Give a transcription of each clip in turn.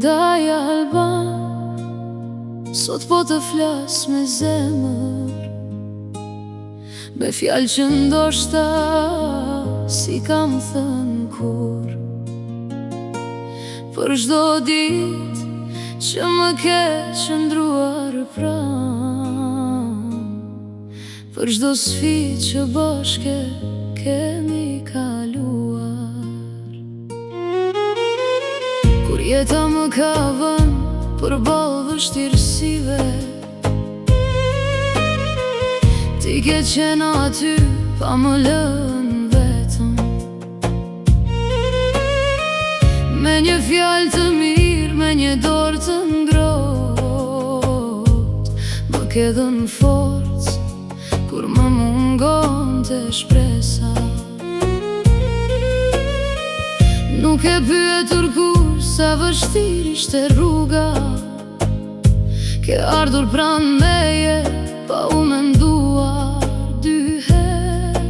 Ndaj Alban, sot po të flas me zemër, me fjalë që ndoshta si kam thënë kur. Për çdo ditë që më ke qëndruar pranë, për çdo sfidë që bashkë kemi kaluar. Kur jeta më ka vënë përballë vështirësive, ti ke qenë aty pa më lënë vetëm. Me një fjalë të mirë, me një dorë të ngrohtë, më ke dhënë forcë kur më mungonte shpresa. Nuk e pyetur kur sa vështirë ishte rruga, ke ardhur pranë meje pa u menduar dy herë.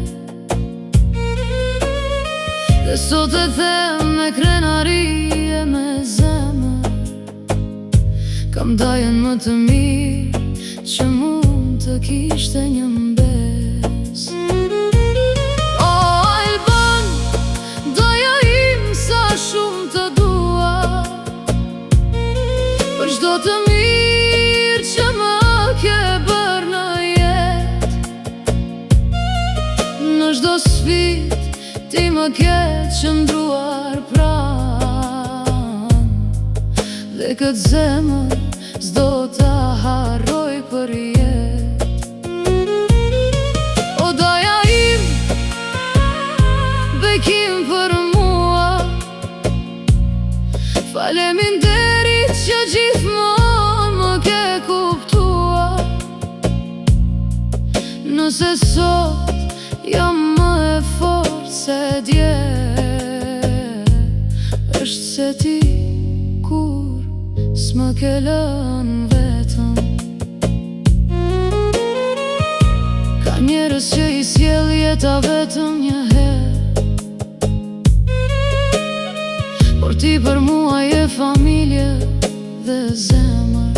Dhe sot e them me krenari e me zemër, kam dajen më të mirë që mund të kishte një mbes. O Alban, doja im sa shumë të dua, për çdo të mirë që më ke bërë në jetë. Në çdo sfidë ti më ke qëndruar pranë, dhe këtë zemër s'do ta harroj për jetë. O doja im, bekim për mua, faleminderit që gjithmonë më ke kuptuar. Nëse sot jam më e fortë se dje, është se ti kur s'më ke lënë vetëm. Ka njerëz që i sjell jeta vetëm një herë, por ti për mua je familje dhe zemër.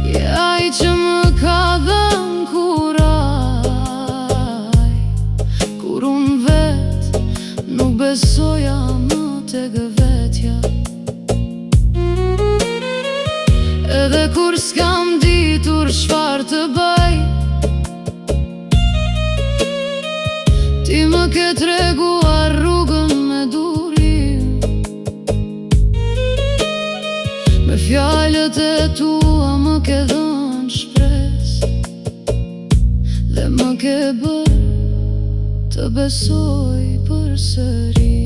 Je ai që më ka dhënë kuraj, kur unë vetë nuk besoja më tek vetja. Edhe kur s'kam ditur çfarë të bëj, ti më ke treguar rrugën me durim. Me fjalët e tua më ke dhënë shpresë, dhe më ke bërë të besoj përsëri.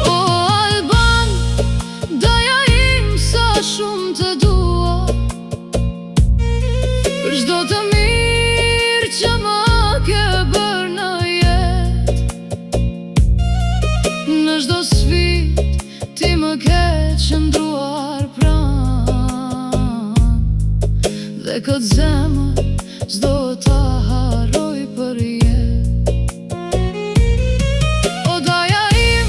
O Alban, doja im sa shumë të dua, për çdo të mirë që më ke bërë në jetë. Në çdo sfidë ti më ke qëndruar pranë, dhe këtë zemër s'do ta harroj për jetë. O doja im,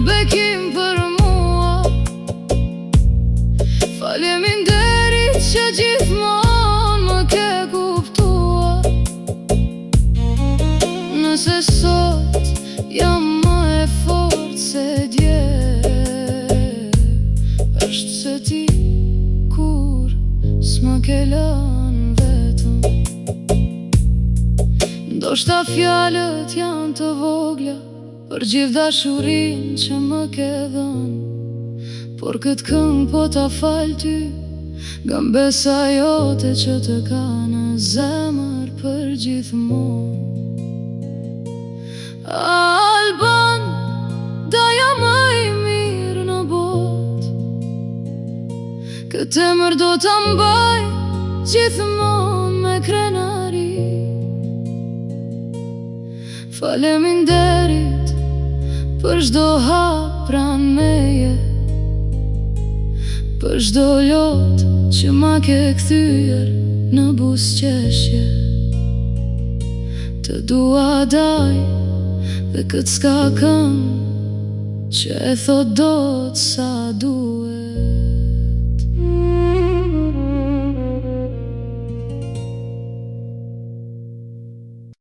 bekim për mua, faleminderit që gjithmonë më ke kuptuar. Nëse sot jam më e fortë se dje, është se ti kur s'më ke lënë vetëm. Ndoshta fjalët janë të vogla për gjithë dashurinë që më ke dhënë, por këtë këngë po ta fal ty, nga mbesa jote që të ka në zemër për gjithmonë. Alban, doja më i mirë në botë, këtë emër do ta mbaj gjithmonë me krenari. Faleminderit për çdo hap pranë meje, për çdo lotë që ma ke kthyer në buzëqeshje. Të dua daj Dhe këtë s'ka këngë që e thot dot sa duhet.